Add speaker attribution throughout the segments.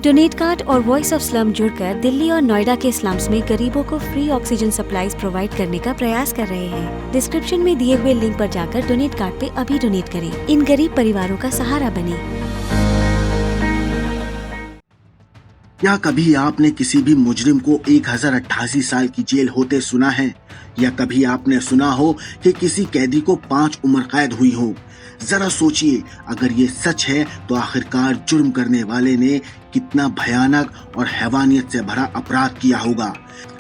Speaker 1: Donate card और voice of slum जुड़कर दिल्ली और नोएडा के स्लम्स में गरीबों को फ्री ऑक्सीजन सप्लाईज प्रोवाइड करने का प्रयास कर रहे हैं। डिस्क्रिप्शन में दिए हुए लिंक पर जाकर डोनेट कार्ड पे अभी डोनेट करें। इन गरीब परिवारों का सहारा बने।
Speaker 2: क्या कभी आपने किसी भी मुजरिम को 1088 साल की जेल होते सुना है? या कभी आपने सुना हो कि किसी कैदी को 5 उम्र कैद हुई हो? जरा सोचिए, अगर ये सच है तो आखिरकार जुर्म करने वाले ने कितना भयानक और हैवानियत से भरा अपराध किया होगा,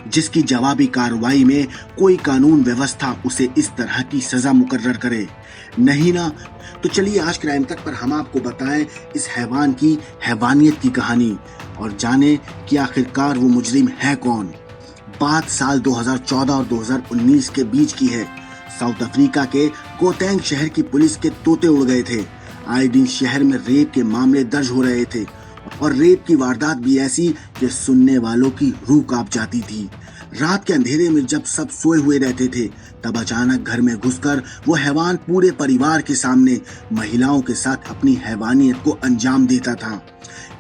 Speaker 2: जिसकी जवाबी कार्रवाई में कोई कानून व्यवस्था उसे इस तरह की सजा मुकर्रर करे। नहीं ना? तो चलिए आज क्राइम तक पर हम आपको बताएं इस हैवान की हैवानियत की कहानी और जाने कि आखिरकार वो मुजरिम है कौन। बात साल 2014 और 2019 के बीच की है। साउथ अफ्रीका के गोटेंग शहर की पुलिस के तोते उड़ गए थे। आए दिन शहर में रेप के मामले दर्ज हो रहे थे और रेप की वारदात भी ऐसी कि सुनने वालों की रूह कांप जाती थी। रात के अंधेरे में जब सब सोए हुए रहते थे, तब अचानक घर में घुसकर वो हैवान पूरे परिवार के सामने महिलाओं के साथ अपनी हैवानियत को अंजाम देता था।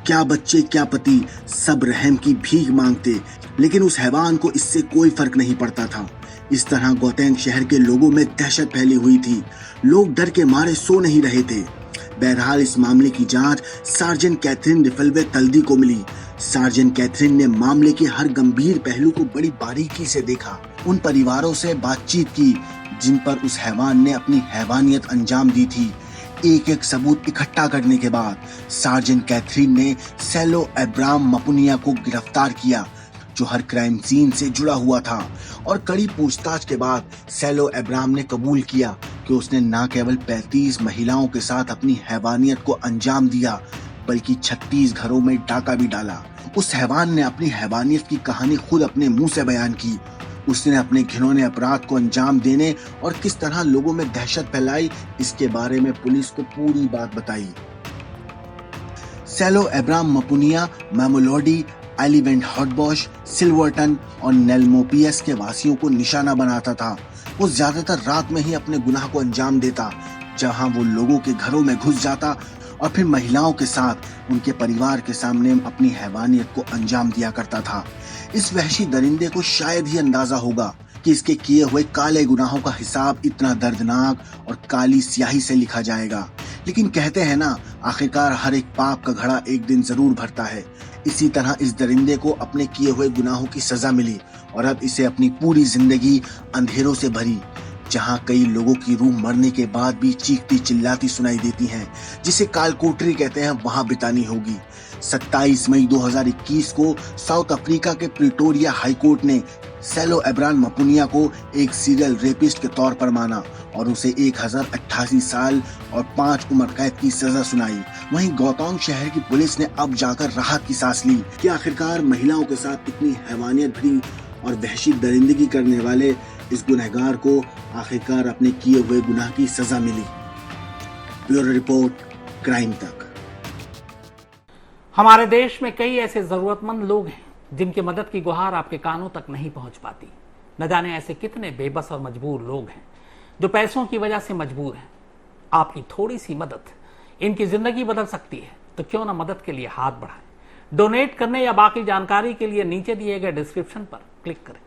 Speaker 2: क्या बच्चे क्या पति, सब रहम की भीख मांगते, लेकिन उस हैवान को इससे कोई फर्क नहीं पड़ता था। इस तरह गोटेंग शहर के लोगों में दहशत फैली हुई थी। लोग डर के मारे सो नहीं रहे थे। बहरहाल इस मामले की जांच सार्जेंट कैथरीन रिफलवे तल्दी को मिली। सार्जेंट कैथरीन ने मामले के हर गंभीर पहलू को बड़ी बारीकी से देखा, उन परिवारों से बातचीत की जिन पर उस हैवान ने अपनी हैवानियत अंजाम दी थी। एक एक सबूत इकट्ठा करने के बाद सार्जेंट कैथरीन ने सेलो अब्राम मपुनिया को गिरफ्तार किया, जो हर क्राइम सीन से जुड़ा हुआ था। और कड़ी पूछताछ के बाद सेलो अब्राम ने कबूल किया कि उसने न केवल 35 महिलाओं के साथ अपनी हैवानियत को अंजाम दिया, बल्कि 36 घरों में डाका भी डाला। उस हैवान ने अपनी हैवानियत की कहानी खुद अपने मुंह से बयान की। उसने अपने घिनौने अपराध को अंजाम देने और किस तरह लोगों में दहशत फैलाई, इसके बारे में पुलिस को पूरी बात बताई। सेलो अब्राम मपुनिया मैमोलोडी, एलिवेंट हॉटबॉश, सिल्वर्टन और नेल्मोपियस के वासियों को निशाना बनाता था। वो ज्यादातर रात में ही अपने गुनाह को अंजाम देता, जहां वो लोगों के घरों में घुस जाता और फिर महिलाओं के साथ उनके परिवार के सामने अपनी हैवानियत को अंजाम दिया करता था। इस वहशी दरिंदे को शायद ही अंदाजा होगा कि इसके किए हुए काले गुनाहों का हिसाब इतना दर्दनाक और काली स्याही से लिखा जाएगा। लेकिन कहते हैं ना, आखिरकार हर एक पाप का घड़ा एक दिन जरूर भरता है। इसी तरह इस दरिंदे को अपने किए हुए गुनाहों की सजा मिली और अब इसे अपनी पूरी जिंदगी अंधेरों से भरी, जहां कई लोगों की रूह मरने के बाद भी चीखती चिल्लाती सुनाई देती हैं, जिसे कालकोठरी कहते हैं, वहां बितानी होगी। 27 मई 2021 को साउथ अफ्रीका के प्रिटोरिया हाईकोर्ट ने सेलो अब्राम मपुनिया को एक सीरियल रेपिस्ट के तौर पर माना और उसे 1088 साल और 5 उम्र कैद की सजा सुनाई। वहीं गोटेंग शहर की पुलिस ने अब जाकर राहत की सांस ली कि आखिरकार महिलाओं के साथ इतनी हैवानियत भरी और वहशी दरिंदगी करने वाले इस गुनहगार को आखिरकार अपने किए हुए गुनाह की सजा मिली। ब्यूरो रिपोर्ट, क्राइम तक।
Speaker 3: हमारे देश में कई ऐसे जरूरतमंद लोग हैं जिनकी मदद की गुहार आपके कानों तक नहीं पहुंच पाती। न जाने ऐसे कितने बेबस और मजबूर लोग हैं जो पैसों की वजह से मजबूर हैं। आपकी थोड़ी सी मदद इनकी जिंदगी बदल सकती है, तो क्यों ना मदद के लिए हाथ बढ़ाएं। डोनेट करने या बाकी जानकारी के लिए नीचे दिए गए डिस्क्रिप्शन पर क्लिक करें।